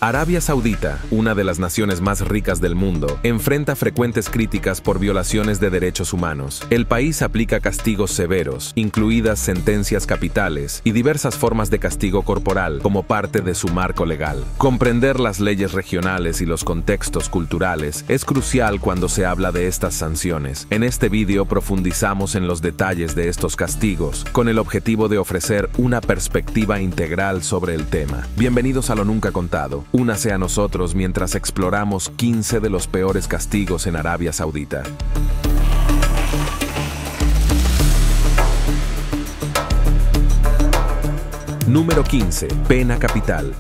Arabia Saudita, una de las naciones más ricas del mundo, enfrenta frecuentes críticas por violaciones de derechos humanos. El país aplica castigos severos, incluidas sentencias capitales y diversas formas de castigo corporal como parte de su marco legal. Comprender las leyes regionales y los contextos culturales es crucial cuando se habla de estas sanciones. En este vídeo profundizamos en los detalles de estos castigos, con el objetivo de ofrecer una perspectiva integral sobre el tema. Bienvenidos a Lo Nunca Contado. Únase a nosotros mientras exploramos 15 de los peores castigos en Arabia Saudita. Número 15. Pena capital.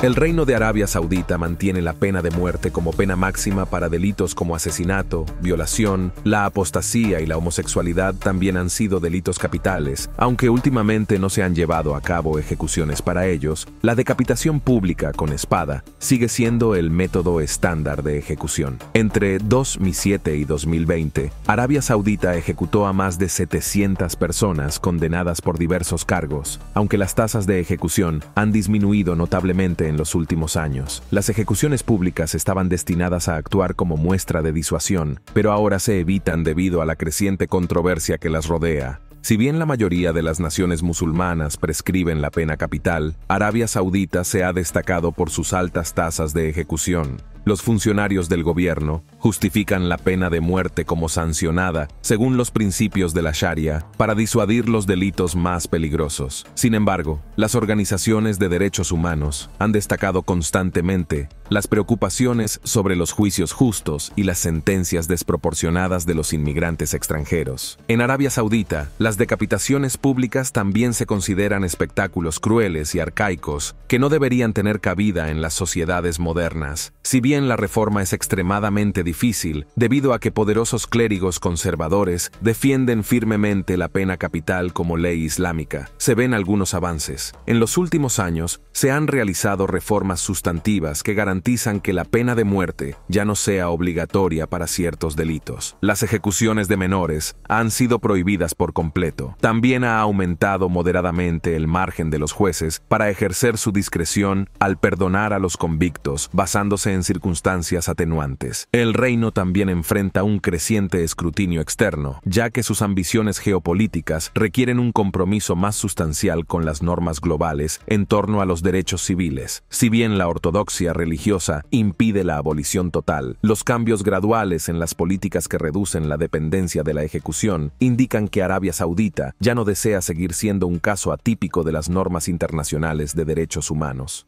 El Reino de Arabia Saudita mantiene la pena de muerte como pena máxima para delitos como asesinato, violación, la apostasía y la homosexualidad también han sido delitos capitales, aunque últimamente no se han llevado a cabo ejecuciones para ellos. La decapitación pública con espada sigue siendo el método estándar de ejecución. Entre 2007 y 2020, Arabia Saudita ejecutó a más de 700 personas condenadas por diversos cargos, aunque las tasas de ejecución han disminuido notablemente en los últimos años. Las ejecuciones públicas estaban destinadas a actuar como muestra de disuasión, pero ahora se evitan debido a la creciente controversia que las rodea. Si bien la mayoría de las naciones musulmanas prescriben la pena capital, Arabia Saudita se ha destacado por sus altas tasas de ejecución. Los funcionarios del gobierno justifican la pena de muerte como sancionada, según los principios de la Sharia, para disuadir los delitos más peligrosos. Sin embargo, las organizaciones de derechos humanos han destacado constantemente las preocupaciones sobre los juicios justos y las sentencias desproporcionadas de los inmigrantes extranjeros. En Arabia Saudita, las decapitaciones públicas también se consideran espectáculos crueles y arcaicos que no deberían tener cabida en las sociedades modernas. Si bien la reforma es extremadamente difícil, debido a que poderosos clérigos conservadores defienden firmemente la pena capital como ley islámica, se ven algunos avances. En los últimos años, se han realizado reformas sustantivas que garantizan que la pena de muerte ya no sea obligatoria para ciertos delitos. Las ejecuciones de menores han sido prohibidas por completo. También ha aumentado moderadamente el margen de los jueces para ejercer su discreción al perdonar a los convictos, basándose en circunstancias atenuantes. El reino también enfrenta un creciente escrutinio externo, ya que sus ambiciones geopolíticas requieren un compromiso más sustancial con las normas globales en torno a los derechos civiles. Si bien la ortodoxia religiosa impide la abolición total, los cambios graduales en las políticas que reducen la dependencia de la ejecución indican que Arabia Saudita ya no desea seguir siendo un caso atípico de las normas internacionales de derechos humanos.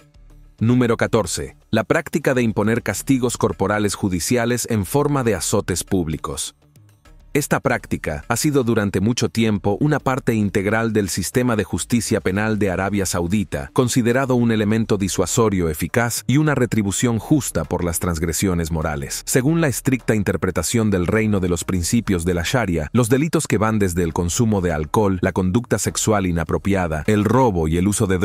Número 14. La práctica de imponer castigos corporales judiciales en forma de azotes públicos. Esta práctica ha sido durante mucho tiempo una parte integral del sistema de justicia penal de Arabia Saudita, considerado un elemento disuasorio eficaz y una retribución justa por las transgresiones morales. Según la estricta interpretación del reino de los principios de la Sharia, los delitos que van desde el consumo de alcohol, la conducta sexual inapropiada, el robo y el uso de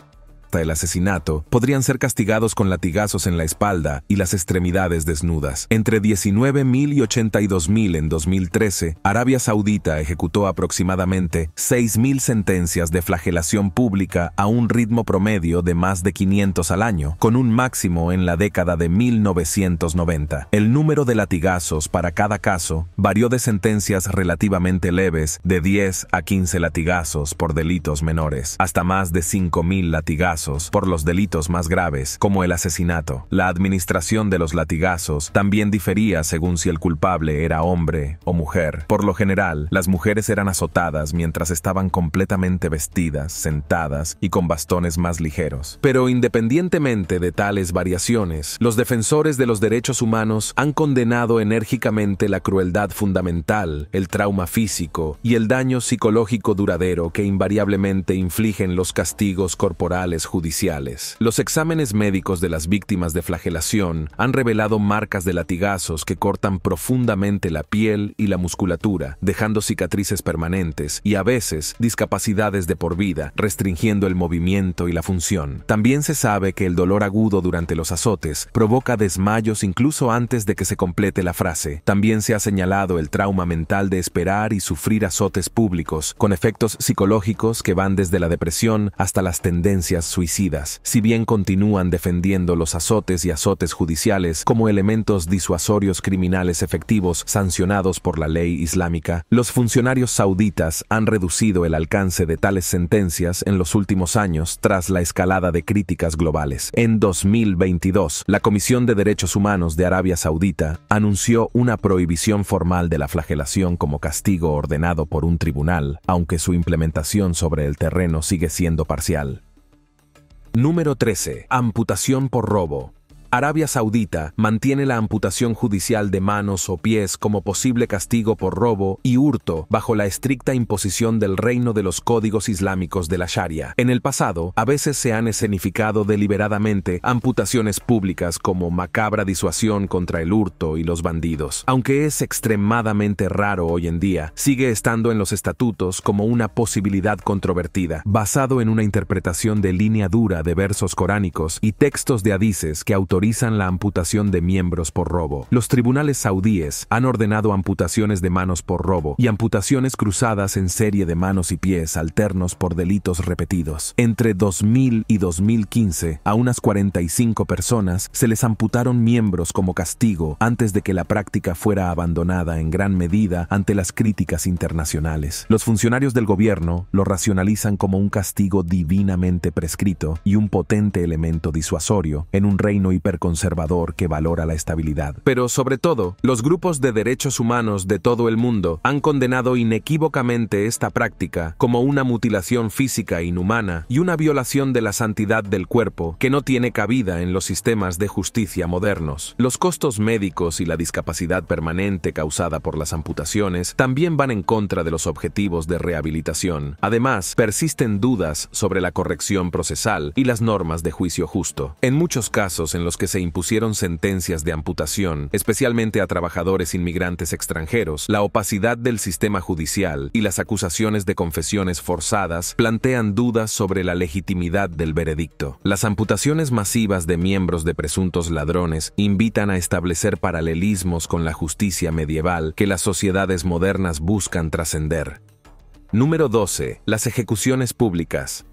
el asesinato, podrían ser castigados con latigazos en la espalda y las extremidades desnudas. Entre 19.000 y 82.000 en 2013, Arabia Saudita ejecutó aproximadamente 6.000 sentencias de flagelación pública a un ritmo promedio de más de 500 al año, con un máximo en la década de 1990. El número de latigazos para cada caso varió de sentencias relativamente leves de 10 a 15 latigazos por delitos menores, hasta más de 5.000 latigazos por los delitos más graves, como el asesinato. La administración de los latigazos también difería según si el culpable era hombre o mujer. Por lo general, las mujeres eran azotadas mientras estaban completamente vestidas, sentadas y con bastones más ligeros. Pero independientemente de tales variaciones, los defensores de los derechos humanos han condenado enérgicamente la crueldad fundamental, el trauma físico y el daño psicológico duradero que invariablemente infligen los castigos corporales judiciales. Los exámenes médicos de las víctimas de flagelación han revelado marcas de latigazos que cortan profundamente la piel y la musculatura, dejando cicatrices permanentes y a veces discapacidades de por vida, restringiendo el movimiento y la función. También se sabe que el dolor agudo durante los azotes provoca desmayos incluso antes de que se complete la frase. También se ha señalado el trauma mental de esperar y sufrir azotes públicos, con efectos psicológicos que van desde la depresión hasta las tendencias suicidas. Si bien continúan defendiendo los azotes y azotes judiciales como elementos disuasorios criminales efectivos sancionados por la ley islámica, los funcionarios sauditas han reducido el alcance de tales sentencias en los últimos años tras la escalada de críticas globales. En 2022, la Comisión de Derechos Humanos de Arabia Saudita anunció una prohibición formal de la flagelación como castigo ordenado por un tribunal, aunque su implementación sobre el terreno sigue siendo parcial. Número 13. Amputación por robo. Arabia Saudita mantiene la amputación judicial de manos o pies como posible castigo por robo y hurto bajo la estricta imposición del reino de los códigos islámicos de la Sharia. En el pasado, a veces se han escenificado deliberadamente amputaciones públicas como macabra disuasión contra el hurto y los bandidos. Aunque es extremadamente raro hoy en día, sigue estando en los estatutos como una posibilidad controvertida, basado en una interpretación de línea dura de versos coránicos y textos de hadices que autorizan la amputación de miembros por robo. Los tribunales saudíes han ordenado amputaciones de manos por robo y amputaciones cruzadas en serie de manos y pies alternos por delitos repetidos. Entre 2000 y 2015, a unas 45 personas se les amputaron miembros como castigo antes de que la práctica fuera abandonada en gran medida ante las críticas internacionales. Los funcionarios del gobierno lo racionalizan como un castigo divinamente prescrito y un potente elemento disuasorio en un reino hiperconservador que valora la estabilidad. Pero sobre todo, los grupos de derechos humanos de todo el mundo han condenado inequívocamente esta práctica como una mutilación física inhumana y una violación de la santidad del cuerpo que no tiene cabida en los sistemas de justicia modernos. Los costos médicos y la discapacidad permanente causada por las amputaciones también van en contra de los objetivos de rehabilitación. Además, persisten dudas sobre la corrección procesal y las normas de juicio justo. En muchos casos en los que se impusieron sentencias de amputación, especialmente a trabajadores inmigrantes extranjeros, la opacidad del sistema judicial y las acusaciones de confesiones forzadas plantean dudas sobre la legitimidad del veredicto. Las amputaciones masivas de miembros de presuntos ladrones invitan a establecer paralelismos con la justicia medieval que las sociedades modernas buscan trascender. Número 12. Las ejecuciones públicas.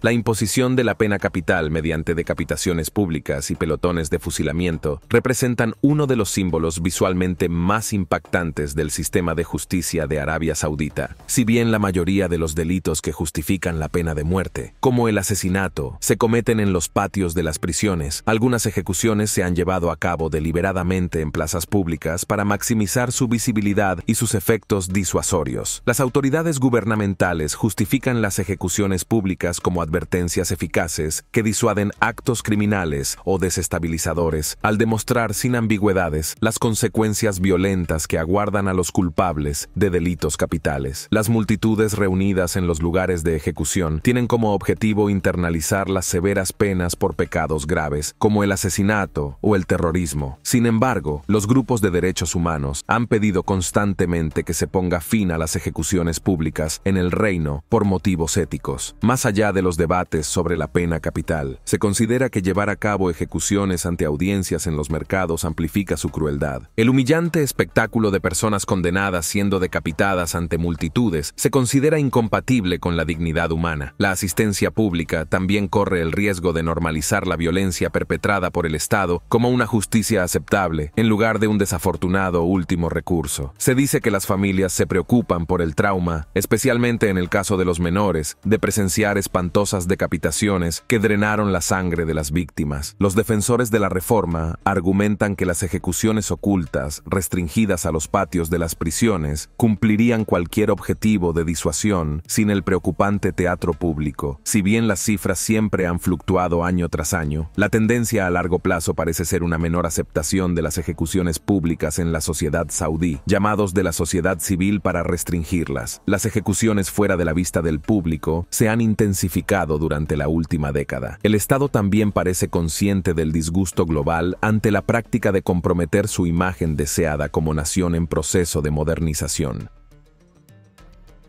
La imposición de la pena capital mediante decapitaciones públicas y pelotones de fusilamiento representan uno de los símbolos visualmente más impactantes del sistema de justicia de Arabia Saudita. Si bien la mayoría de los delitos que justifican la pena de muerte, como el asesinato, se cometen en los patios de las prisiones, algunas ejecuciones se han llevado a cabo deliberadamente en plazas públicas para maximizar su visibilidad y sus efectos disuasorios. Las autoridades gubernamentales justifican las ejecuciones públicas como advertencias eficaces que disuaden actos criminales o desestabilizadores, al demostrar sin ambigüedades las consecuencias violentas que aguardan a los culpables de delitos capitales. Las multitudes reunidas en los lugares de ejecución tienen como objetivo internalizar las severas penas por pecados graves, como el asesinato o el terrorismo. Sin embargo, los grupos de derechos humanos han pedido constantemente que se ponga fin a las ejecuciones públicas en el reino por motivos éticos. Más allá de los debates sobre la pena capital, se considera que llevar a cabo ejecuciones ante audiencias en los mercados amplifica su crueldad. El humillante espectáculo de personas condenadas siendo decapitadas ante multitudes se considera incompatible con la dignidad humana. La asistencia pública también corre el riesgo de normalizar la violencia perpetrada por el Estado como una justicia aceptable, en lugar de un desafortunado último recurso. Se dice que las familias se preocupan por el trauma, especialmente en el caso de los menores, de presenciar espantosas decapitaciones que drenaron la sangre de las víctimas. Los defensores de la reforma argumentan que las ejecuciones ocultas, restringidas a los patios de las prisiones, cumplirían cualquier objetivo de disuasión sin el preocupante teatro público. Si bien las cifras siempre han fluctuado año tras año, la tendencia a largo plazo parece ser una menor aceptación de las ejecuciones públicas en la sociedad saudí, llamados de la sociedad civil para restringirlas. Las ejecuciones fuera de la vista del público se han intensificado durante la última década. El Estado también parece consciente del disgusto global ante la práctica de comprometer su imagen deseada como nación en proceso de modernización.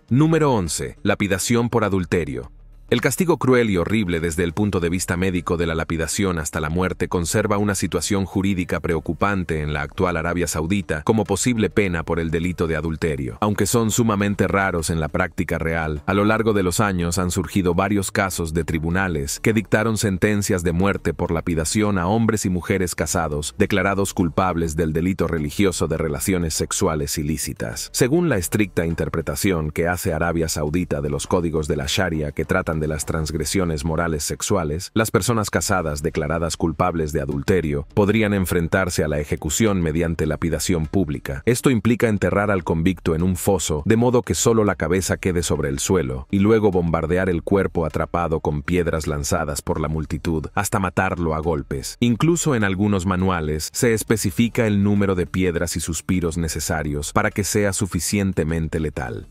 Número 11. Lapidación por adulterio. El castigo cruel y horrible desde el punto de vista médico de la lapidación hasta la muerte conserva una situación jurídica preocupante en la actual Arabia Saudita como posible pena por el delito de adulterio. Aunque son sumamente raros en la práctica real, a lo largo de los años han surgido varios casos de tribunales que dictaron sentencias de muerte por lapidación a hombres y mujeres casados declarados culpables del delito religioso de relaciones sexuales ilícitas. Según la estricta interpretación que hace Arabia Saudita de los códigos de la Sharia que tratan de las transgresiones morales sexuales, las personas casadas declaradas culpables de adulterio podrían enfrentarse a la ejecución mediante lapidación pública. Esto implica enterrar al convicto en un foso, de modo que solo la cabeza quede sobre el suelo, y luego bombardear el cuerpo atrapado con piedras lanzadas por la multitud hasta matarlo a golpes. Incluso en algunos manuales se especifica el número de piedras y suspiros necesarios para que sea suficientemente letal.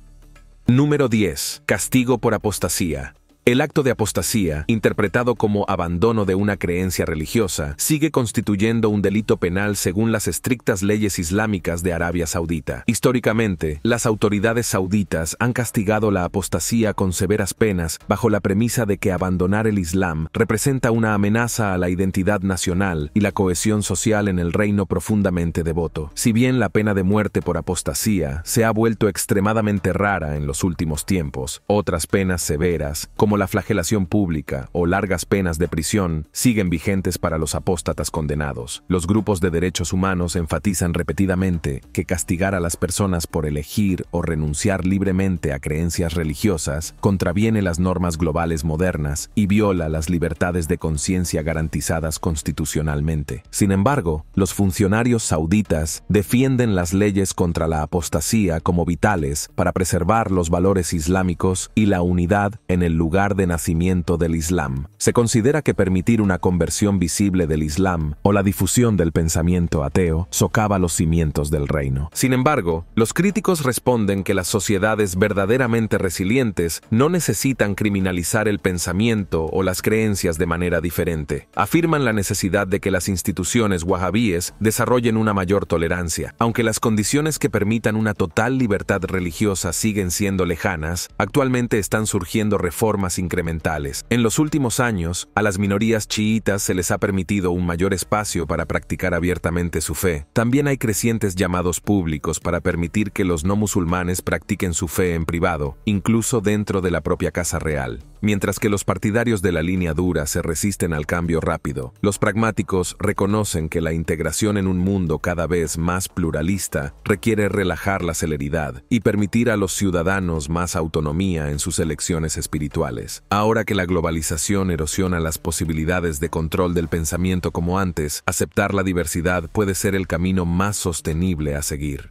Número 10. Castigo por apostasía. El acto de apostasía, interpretado como abandono de una creencia religiosa, sigue constituyendo un delito penal según las estrictas leyes islámicas de Arabia Saudita. Históricamente, las autoridades sauditas han castigado la apostasía con severas penas bajo la premisa de que abandonar el Islam representa una amenaza a la identidad nacional y la cohesión social en el reino profundamente devoto. Si bien la pena de muerte por apostasía se ha vuelto extremadamente rara en los últimos tiempos, otras penas severas, como la flagelación pública o largas penas de prisión, siguen vigentes para los apóstatas condenados. Los grupos de derechos humanos enfatizan repetidamente que castigar a las personas por elegir o renunciar libremente a creencias religiosas contraviene las normas globales modernas y viola las libertades de conciencia garantizadas constitucionalmente. Sin embargo, los funcionarios sauditas defienden las leyes contra la apostasía como vitales para preservar los valores islámicos y la unidad en el lugar de nacimiento del Islam. Se considera que permitir una conversión visible del Islam o la difusión del pensamiento ateo socava los cimientos del reino. Sin embargo, los críticos responden que las sociedades verdaderamente resilientes no necesitan criminalizar el pensamiento o las creencias de manera diferente. Afirman la necesidad de que las instituciones wahabíes desarrollen una mayor tolerancia. Aunque las condiciones que permitan una total libertad religiosa siguen siendo lejanas, actualmente están surgiendo reformas incrementales. En los últimos años, a las minorías chiitas se les ha permitido un mayor espacio para practicar abiertamente su fe. También hay crecientes llamados públicos para permitir que los no musulmanes practiquen su fe en privado, incluso dentro de la propia casa real. Mientras que los partidarios de la línea dura se resisten al cambio rápido, los pragmáticos reconocen que la integración en un mundo cada vez más pluralista requiere relajar la celeridad y permitir a los ciudadanos más autonomía en sus elecciones espirituales. Ahora que la globalización erosiona las posibilidades de control del pensamiento como antes, aceptar la diversidad puede ser el camino más sostenible a seguir.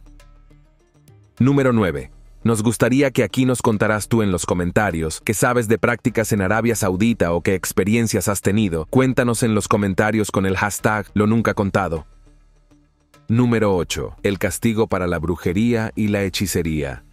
Número 9. Nos gustaría que aquí nos contaras tú en los comentarios qué sabes de prácticas en Arabia Saudita o qué experiencias has tenido. Cuéntanos en los comentarios con el hashtag #LoNuncaContado. Número 8. El castigo para la brujería y la hechicería.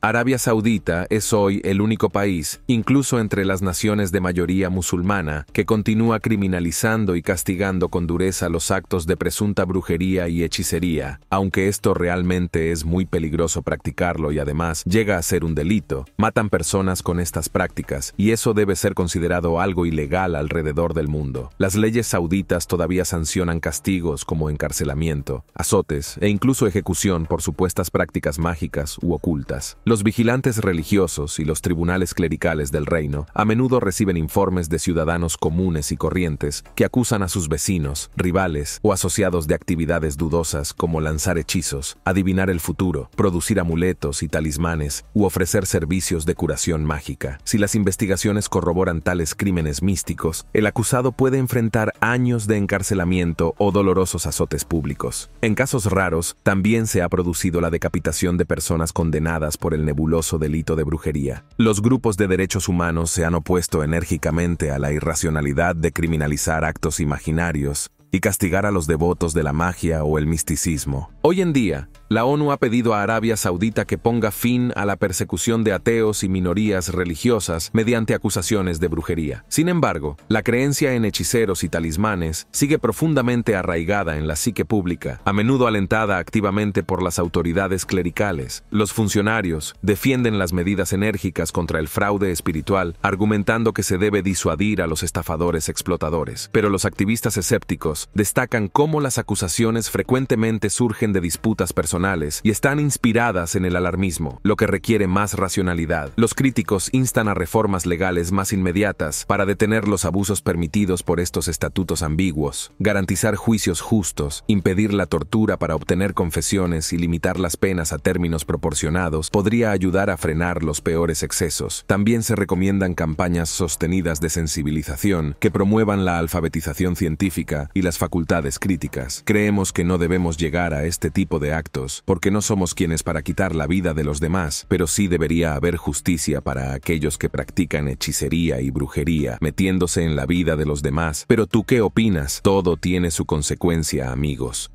Arabia Saudita es hoy el único país, incluso entre las naciones de mayoría musulmana, que continúa criminalizando y castigando con dureza los actos de presunta brujería y hechicería, aunque esto realmente es muy peligroso practicarlo y además llega a ser un delito. Matan personas con estas prácticas y eso debe ser considerado algo ilegal alrededor del mundo. Las leyes sauditas todavía sancionan castigos como encarcelamiento, azotes e incluso ejecución por supuestas prácticas mágicas u ocultas. Los vigilantes religiosos y los tribunales clericales del reino a menudo reciben informes de ciudadanos comunes y corrientes que acusan a sus vecinos, rivales o asociados de actividades dudosas como lanzar hechizos, adivinar el futuro, producir amuletos y talismanes u ofrecer servicios de curación mágica. Si las investigaciones corroboran tales crímenes místicos, el acusado puede enfrentar años de encarcelamiento o dolorosos azotes públicos. En casos raros, también se ha producido la decapitación de personas condenadas por el nebuloso delito de brujería. Los grupos de derechos humanos se han opuesto enérgicamente a la irracionalidad de criminalizar actos imaginarios y castigar a los devotos de la magia o el misticismo. Hoy en día, La ONU ha pedido a Arabia Saudita que ponga fin a la persecución de ateos y minorías religiosas mediante acusaciones de brujería. Sin embargo, la creencia en hechiceros y talismanes sigue profundamente arraigada en la psique pública, a menudo alentada activamente por las autoridades clericales. Los funcionarios defienden las medidas enérgicas contra el fraude espiritual, argumentando que se debe disuadir a los estafadores explotadores. Pero los activistas escépticos destacan cómo las acusaciones frecuentemente surgen de disputas personales y están inspiradas en el alarmismo, lo que requiere más racionalidad. Los críticos instan a reformas legales más inmediatas para detener los abusos permitidos por estos estatutos ambiguos, garantizar juicios justos, impedir la tortura para obtener confesiones y limitar las penas a términos proporcionados podría ayudar a frenar los peores excesos. También se recomiendan campañas sostenidas de sensibilización que promuevan la alfabetización científica y las facultades críticas. Creemos que no debemos llegar a este tipo de actos porque no somos quienes para quitar la vida de los demás, pero sí debería haber justicia para aquellos que practican hechicería y brujería, metiéndose en la vida de los demás. Pero ¿tú qué opinas? Todo tiene su consecuencia, amigos.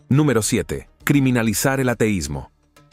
Número 7. Criminalizar el ateísmo.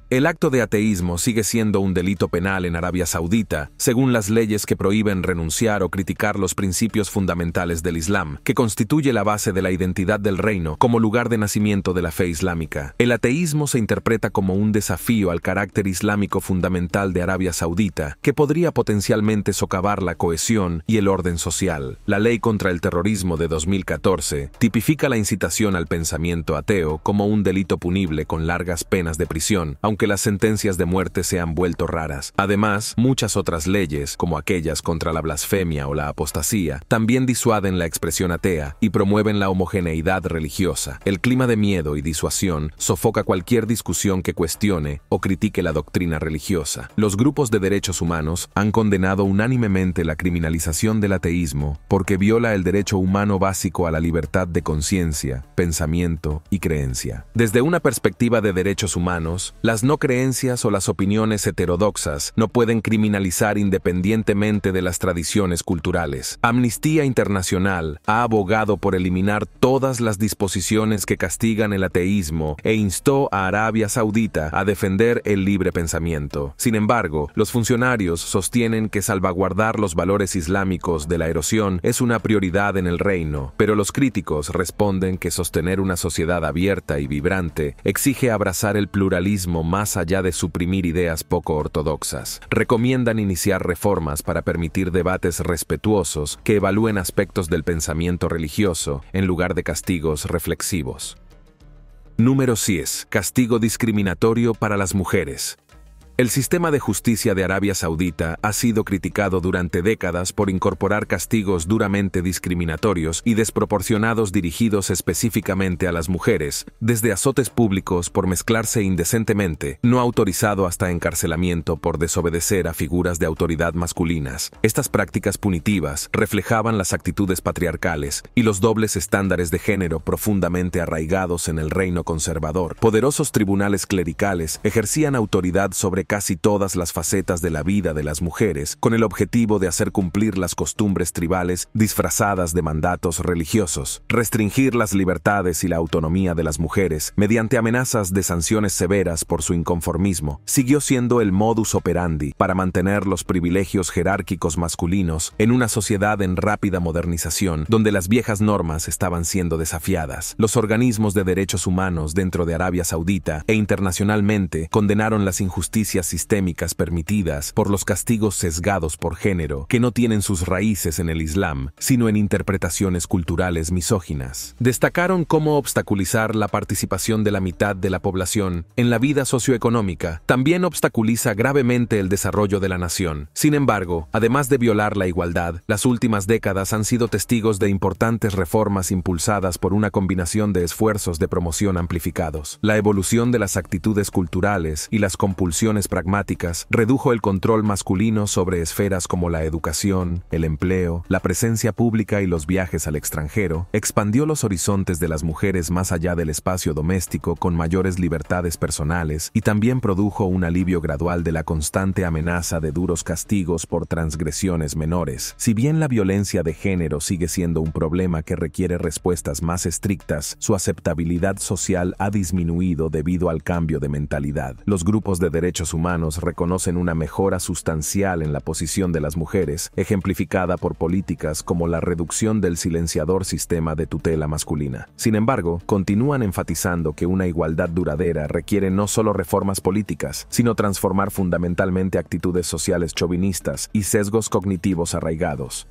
El acto de ateísmo sigue siendo un delito penal en Arabia Saudita, según las leyes que prohíben renunciar o criticar los principios fundamentales del Islam, que constituye la base de la identidad del reino como lugar de nacimiento de la fe islámica. El ateísmo se interpreta como un desafío al carácter islámico fundamental de Arabia Saudita, que podría potencialmente socavar la cohesión y el orden social. La Ley contra el Terrorismo de 2014 tipifica la incitación al pensamiento ateo como un delito punible con largas penas de prisión, aunque las sentencias de muerte se han vuelto raras. Además, muchas otras leyes, como aquellas contra la blasfemia o la apostasía, también disuaden la expresión atea y promueven la homogeneidad religiosa. El clima de miedo y disuasión sofoca cualquier discusión que cuestione o critique la doctrina religiosa. Los grupos de derechos humanos han condenado unánimemente la criminalización del ateísmo porque viola el derecho humano básico a la libertad de conciencia, pensamiento y creencia. Desde una perspectiva de derechos humanos, las no creencias o las opiniones heterodoxas no pueden criminalizar independientemente de las tradiciones culturales. Amnistía Internacional ha abogado por eliminar todas las disposiciones que castigan el ateísmo e instó a Arabia Saudita a defender el libre pensamiento. Sin embargo, los funcionarios sostienen que salvaguardar los valores islámicos de la erosión es una prioridad en el reino, pero los críticos responden que sostener una sociedad abierta y vibrante exige abrazar el pluralismo más allá de suprimir ideas poco ortodoxas. Recomiendan iniciar reformas para permitir debates respetuosos que evalúen aspectos del pensamiento religioso en lugar de castigos reflexivos. Número 6. Castigo discriminatorio para las mujeres. El sistema de justicia de Arabia Saudita ha sido criticado durante décadas por incorporar castigos duramente discriminatorios y desproporcionados dirigidos específicamente a las mujeres, desde azotes públicos por mezclarse indecentemente, no autorizado hasta encarcelamiento por desobedecer a figuras de autoridad masculinas. Estas prácticas punitivas reflejaban las actitudes patriarcales y los dobles estándares de género profundamente arraigados en el reino conservador. Poderosos tribunales clericales ejercían autoridad sobre casi todas las facetas de la vida de las mujeres, con el objetivo de hacer cumplir las costumbres tribales disfrazadas de mandatos religiosos, restringir las libertades y la autonomía de las mujeres mediante amenazas de sanciones severas por su inconformismo, siguió siendo el modus operandi para mantener los privilegios jerárquicos masculinos en una sociedad en rápida modernización, donde las viejas normas estaban siendo desafiadas. Los organismos de derechos humanos dentro de Arabia Saudita e internacionalmente condenaron las injusticias sistémicas permitidas por los castigos sesgados por género, que no tienen sus raíces en el Islam, sino en interpretaciones culturales misóginas. Destacaron cómo obstaculizar la participación de la mitad de la población en la vida socioeconómica también obstaculiza gravemente el desarrollo de la nación. Sin embargo, además de violar la igualdad, las últimas décadas han sido testigos de importantes reformas impulsadas por una combinación de esfuerzos de promoción amplificados. La evolución de las actitudes culturales y las compulsiones soluciones pragmáticas, redujo el control masculino sobre esferas como la educación, el empleo, la presencia pública y los viajes al extranjero, expandió los horizontes de las mujeres más allá del espacio doméstico con mayores libertades personales y también produjo un alivio gradual de la constante amenaza de duros castigos por transgresiones menores. Si bien la violencia de género sigue siendo un problema que requiere respuestas más estrictas, su aceptabilidad social ha disminuido debido al cambio de mentalidad. Los grupos de derechos humanos reconocen una mejora sustancial en la posición de las mujeres, ejemplificada por políticas como la reducción del silenciador sistema de tutela masculina. Sin embargo, continúan enfatizando que una igualdad duradera requiere no solo reformas políticas, sino transformar fundamentalmente actitudes sociales chauvinistas y sesgos cognitivos arraigados.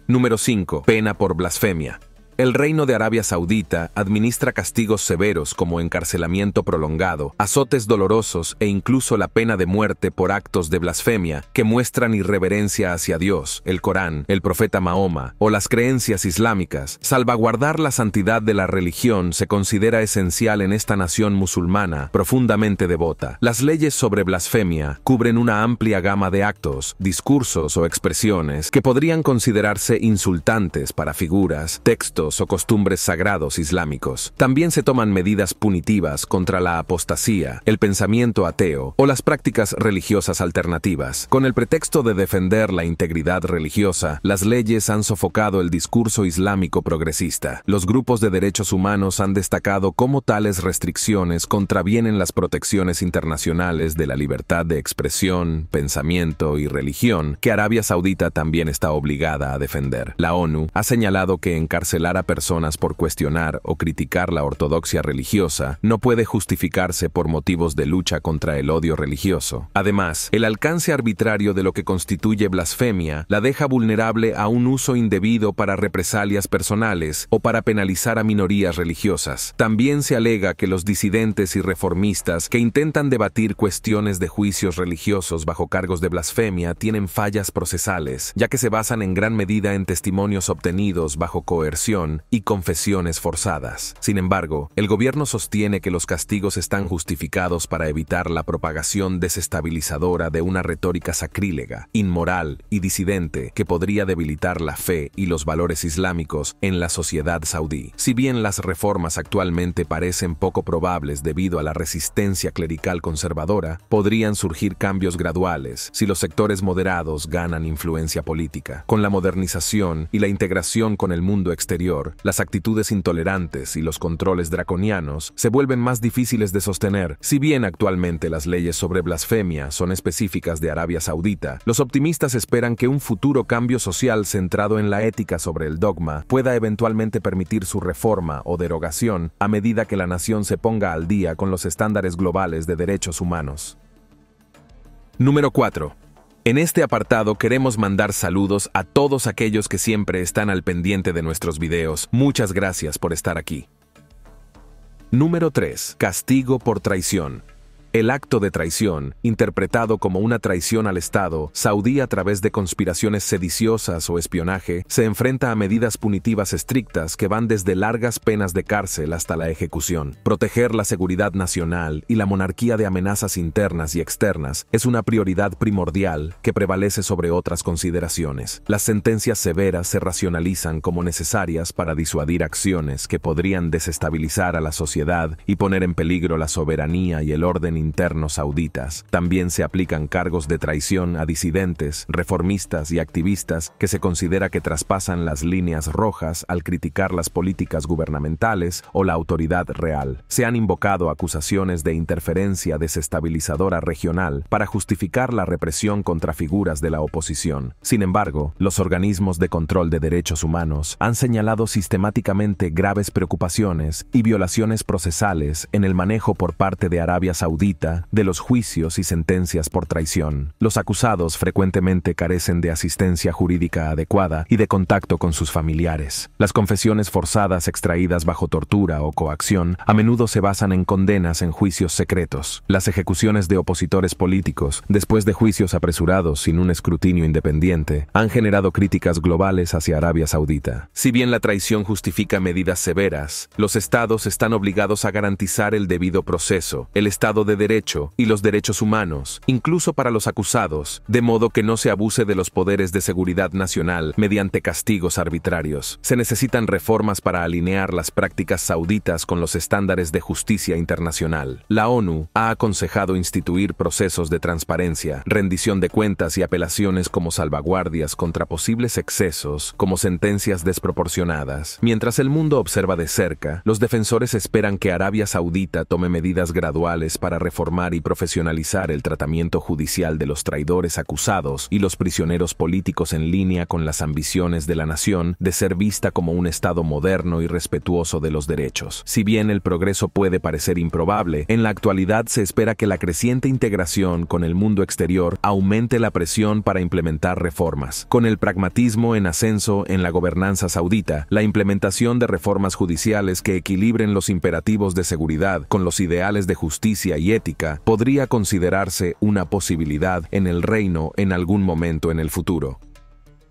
Número 5. Pena por blasfemia. El Reino de Arabia Saudita administra castigos severos como encarcelamiento prolongado, azotes dolorosos e incluso la pena de muerte por actos de blasfemia que muestran irreverencia hacia Dios, el Corán, el profeta Mahoma o las creencias islámicas. Salvaguardar la santidad de la religión se considera esencial en esta nación musulmana profundamente devota. Las leyes sobre blasfemia cubren una amplia gama de actos, discursos o expresiones que podrían considerarse insultantes para figuras, textos o costumbres sagrados islámicos. También se toman medidas punitivas contra la apostasía, el pensamiento ateo o las prácticas religiosas alternativas. Con el pretexto de defender la integridad religiosa, las leyes han sofocado el discurso islámico progresista. Los grupos de derechos humanos han destacado cómo tales restricciones contravienen las protecciones internacionales de la libertad de expresión, pensamiento y religión, que Arabia Saudita también está obligada a defender. La ONU ha señalado que encarcelar a personas por cuestionar o criticar la ortodoxia religiosa no puede justificarse por motivos de lucha contra el odio religioso. Además, el alcance arbitrario de lo que constituye blasfemia la deja vulnerable a un uso indebido para represalias personales o para penalizar a minorías religiosas. También se alega que los disidentes y reformistas que intentan debatir cuestiones de juicios religiosos bajo cargos de blasfemia tienen fallas procesales, ya que se basan en gran medida en testimonios obtenidos bajo coerción y confesiones forzadas. Sin embargo, el gobierno sostiene que los castigos están justificados para evitar la propagación desestabilizadora de una retórica sacrílega, inmoral y disidente que podría debilitar la fe y los valores islámicos en la sociedad saudí. Si bien las reformas actualmente parecen poco probables debido a la resistencia clerical conservadora, podrían surgir cambios graduales si los sectores moderados ganan influencia política. Con la modernización y la integración con el mundo exterior, las actitudes intolerantes y los controles draconianos se vuelven más difíciles de sostener. Si bien actualmente las leyes sobre blasfemia son específicas de Arabia Saudita, los optimistas esperan que un futuro cambio social centrado en la ética sobre el dogma pueda eventualmente permitir su reforma o derogación a medida que la nación se ponga al día con los estándares globales de derechos humanos. Número 4. En este apartado queremos mandar saludos a todos aquellos que siempre están al pendiente de nuestros videos. Muchas gracias por estar aquí. Número 3. Castigo por traición. El acto de traición, interpretado como una traición al Estado saudí a través de conspiraciones sediciosas o espionaje, se enfrenta a medidas punitivas estrictas que van desde largas penas de cárcel hasta la ejecución. Proteger la seguridad nacional y la monarquía de amenazas internas y externas es una prioridad primordial que prevalece sobre otras consideraciones. Las sentencias severas se racionalizan como necesarias para disuadir acciones que podrían desestabilizar a la sociedad y poner en peligro la soberanía y el orden internos sauditas. También se aplican cargos de traición a disidentes, reformistas y activistas que se considera que traspasan las líneas rojas al criticar las políticas gubernamentales o la autoridad real. Se han invocado acusaciones de interferencia desestabilizadora regional para justificar la represión contra figuras de la oposición. Sin embargo, los organismos de control de derechos humanos han señalado sistemáticamente graves preocupaciones y violaciones procesales en el manejo por parte de Arabia Saudita de los juicios y sentencias por traición. Los acusados frecuentemente carecen de asistencia jurídica adecuada y de contacto con sus familiares. Las confesiones forzadas extraídas bajo tortura o coacción a menudo se basan en condenas en juicios secretos. Las ejecuciones de opositores políticos, después de juicios apresurados sin un escrutinio independiente, han generado críticas globales hacia Arabia Saudita. Si bien la traición justifica medidas severas, los estados están obligados a garantizar el debido proceso, el Estado de derecho y los derechos humanos, incluso para los acusados, de modo que no se abuse de los poderes de seguridad nacional mediante castigos arbitrarios. Se necesitan reformas para alinear las prácticas sauditas con los estándares de justicia internacional. La ONU ha aconsejado instituir procesos de transparencia, rendición de cuentas y apelaciones como salvaguardias contra posibles excesos, como sentencias desproporcionadas. Mientras el mundo observa de cerca, los defensores esperan que Arabia Saudita tome medidas graduales para reformar y profesionalizar el tratamiento judicial de los traidores acusados y los prisioneros políticos en línea con las ambiciones de la nación de ser vista como un Estado moderno y respetuoso de los derechos. Si bien el progreso puede parecer improbable, en la actualidad se espera que la creciente integración con el mundo exterior aumente la presión para implementar reformas. Con el pragmatismo en ascenso en la gobernanza saudita, la implementación de reformas judiciales que equilibren los imperativos de seguridad con los ideales de justicia y ética podría considerarse una posibilidad en el reino en algún momento en el futuro.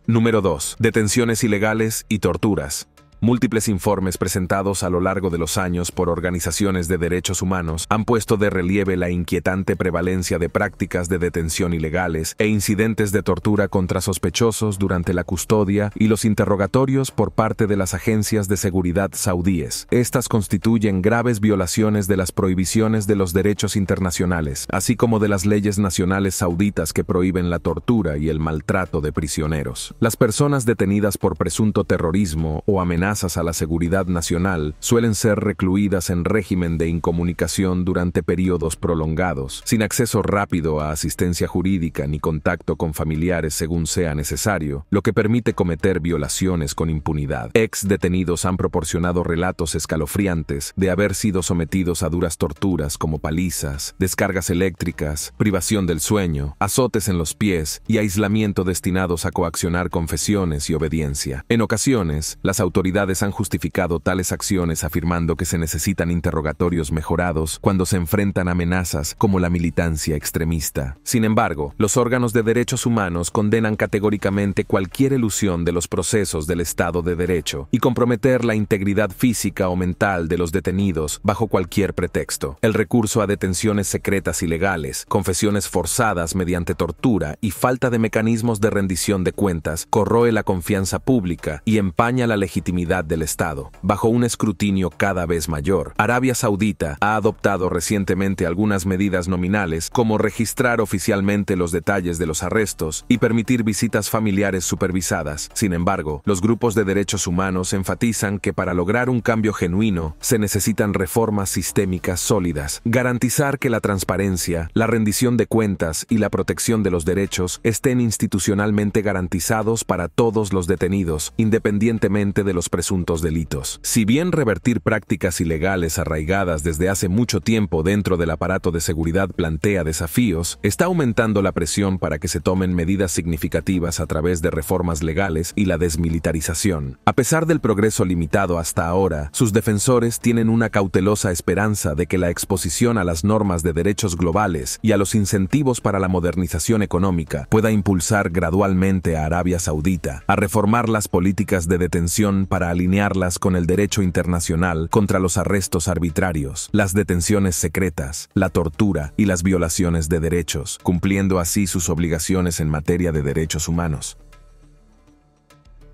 Número 2. Detenciones ilegales y torturas. Múltiples informes presentados a lo largo de los años por organizaciones de derechos humanos han puesto de relieve la inquietante prevalencia de prácticas de detención ilegales e incidentes de tortura contra sospechosos durante la custodia y los interrogatorios por parte de las agencias de seguridad saudíes. Estas constituyen graves violaciones de las prohibiciones de los derechos internacionales, así como de las leyes nacionales sauditas que prohíben la tortura y el maltrato de prisioneros. Las personas detenidas por presunto terrorismo o amenazas a la seguridad nacional suelen ser recluidas en régimen de incomunicación durante periodos prolongados, sin acceso rápido a asistencia jurídica ni contacto con familiares según sea necesario, lo que permite cometer violaciones con impunidad. Ex detenidos han proporcionado relatos escalofriantes de haber sido sometidos a duras torturas como palizas, descargas eléctricas, privación del sueño, azotes en los pies y aislamiento destinados a coaccionar confesiones y obediencia. En ocasiones, las autoridades han justificado tales acciones afirmando que se necesitan interrogatorios mejorados cuando se enfrentan amenazas como la militancia extremista. Sin embargo, los órganos de derechos humanos condenan categóricamente cualquier elusión de los procesos del Estado de Derecho y comprometer la integridad física o mental de los detenidos bajo cualquier pretexto. El recurso a detenciones secretas ilegales, confesiones forzadas mediante tortura y falta de mecanismos de rendición de cuentas corroe la confianza pública y empaña la legitimidad del Estado. Bajo un escrutinio cada vez mayor, Arabia Saudita ha adoptado recientemente algunas medidas nominales como registrar oficialmente los detalles de los arrestos y permitir visitas familiares supervisadas. Sin embargo, los grupos de derechos humanos enfatizan que para lograr un cambio genuino se necesitan reformas sistémicas sólidas, garantizar que la transparencia, la rendición de cuentas y la protección de los derechos estén institucionalmente garantizados para todos los detenidos, independientemente de los presuntos delitos. Si bien revertir prácticas ilegales arraigadas desde hace mucho tiempo dentro del aparato de seguridad plantea desafíos, está aumentando la presión para que se tomen medidas significativas a través de reformas legales y la desmilitarización. A pesar del progreso limitado hasta ahora, sus defensores tienen una cautelosa esperanza de que la exposición a las normas de derechos globales y a los incentivos para la modernización económica pueda impulsar gradualmente a Arabia Saudita a reformar las políticas de detención para alinearlas con el derecho internacional contra los arrestos arbitrarios, las detenciones secretas, la tortura y las violaciones de derechos, cumpliendo así sus obligaciones en materia de derechos humanos.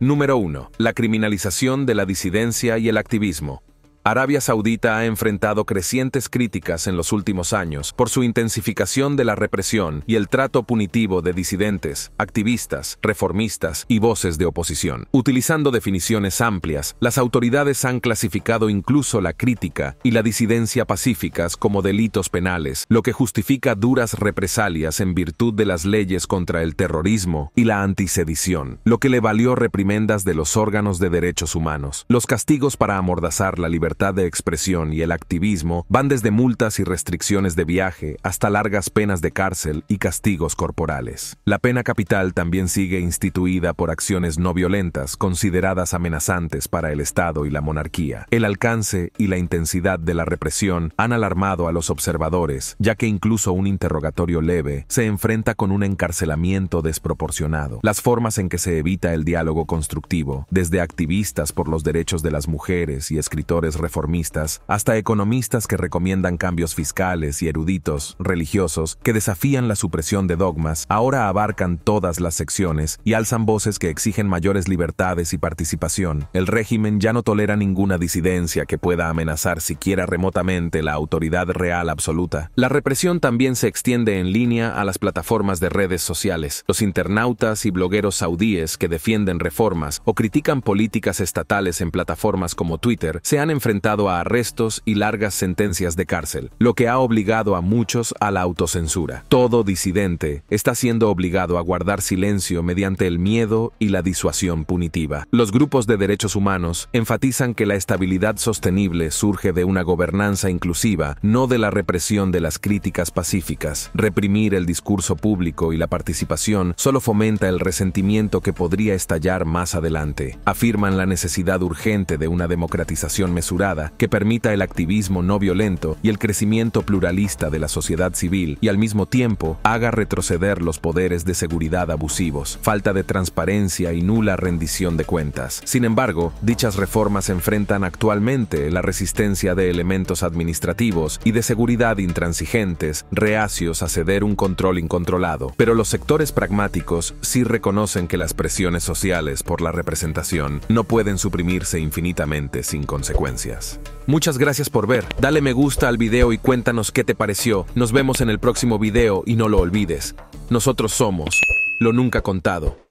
Número 1. La criminalización de la disidencia y el activismo. Arabia Saudita ha enfrentado crecientes críticas en los últimos años por su intensificación de la represión y el trato punitivo de disidentes, activistas, reformistas y voces de oposición. Utilizando definiciones amplias, las autoridades han clasificado incluso la crítica y la disidencia pacíficas como delitos penales, lo que justifica duras represalias en virtud de las leyes contra el terrorismo y la antisedición, lo que le valió reprimendas de los órganos de derechos humanos. Los castigos para amordazar la libertad de expresión y el activismo van desde multas y restricciones de viaje hasta largas penas de cárcel y castigos corporales. La pena capital también sigue instituida por acciones no violentas consideradas amenazantes para el Estado y la monarquía. El alcance y la intensidad de la represión han alarmado a los observadores, ya que incluso un interrogatorio leve se enfrenta con un encarcelamiento desproporcionado. Las formas en que se evita el diálogo constructivo, desde activistas por los derechos de las mujeres y escritores reformistas, hasta economistas que recomiendan cambios fiscales y eruditos, religiosos, que desafían la supresión de dogmas, ahora abarcan todas las secciones y alzan voces que exigen mayores libertades y participación. El régimen ya no tolera ninguna disidencia que pueda amenazar siquiera remotamente la autoridad real absoluta. La represión también se extiende en línea a las plataformas de redes sociales. Los internautas y blogueros saudíes que defienden reformas o critican políticas estatales en plataformas como Twitter se han enfrentado a arrestos y largas sentencias de cárcel, lo que ha obligado a muchos a la autocensura. Todo disidente está siendo obligado a guardar silencio mediante el miedo y la disuasión punitiva. Los grupos de derechos humanos enfatizan que la estabilidad sostenible surge de una gobernanza inclusiva, no de la represión de las críticas pacíficas. Reprimir el discurso público y la participación solo fomenta el resentimiento que podría estallar más adelante. Afirman la necesidad urgente de una democratización mesurada que permita el activismo no violento y el crecimiento pluralista de la sociedad civil y al mismo tiempo haga retroceder los poderes de seguridad abusivos, falta de transparencia y nula rendición de cuentas. Sin embargo, dichas reformas enfrentan actualmente la resistencia de elementos administrativos y de seguridad intransigentes, reacios a ceder un control incontrolado. Pero los sectores pragmáticos sí reconocen que las presiones sociales por la representación no pueden suprimirse infinitamente sin consecuencias. Muchas gracias por ver. Dale me gusta al video y cuéntanos qué te pareció. Nos vemos en el próximo video y no lo olvides. Nosotros somos Lo Nunca Contado.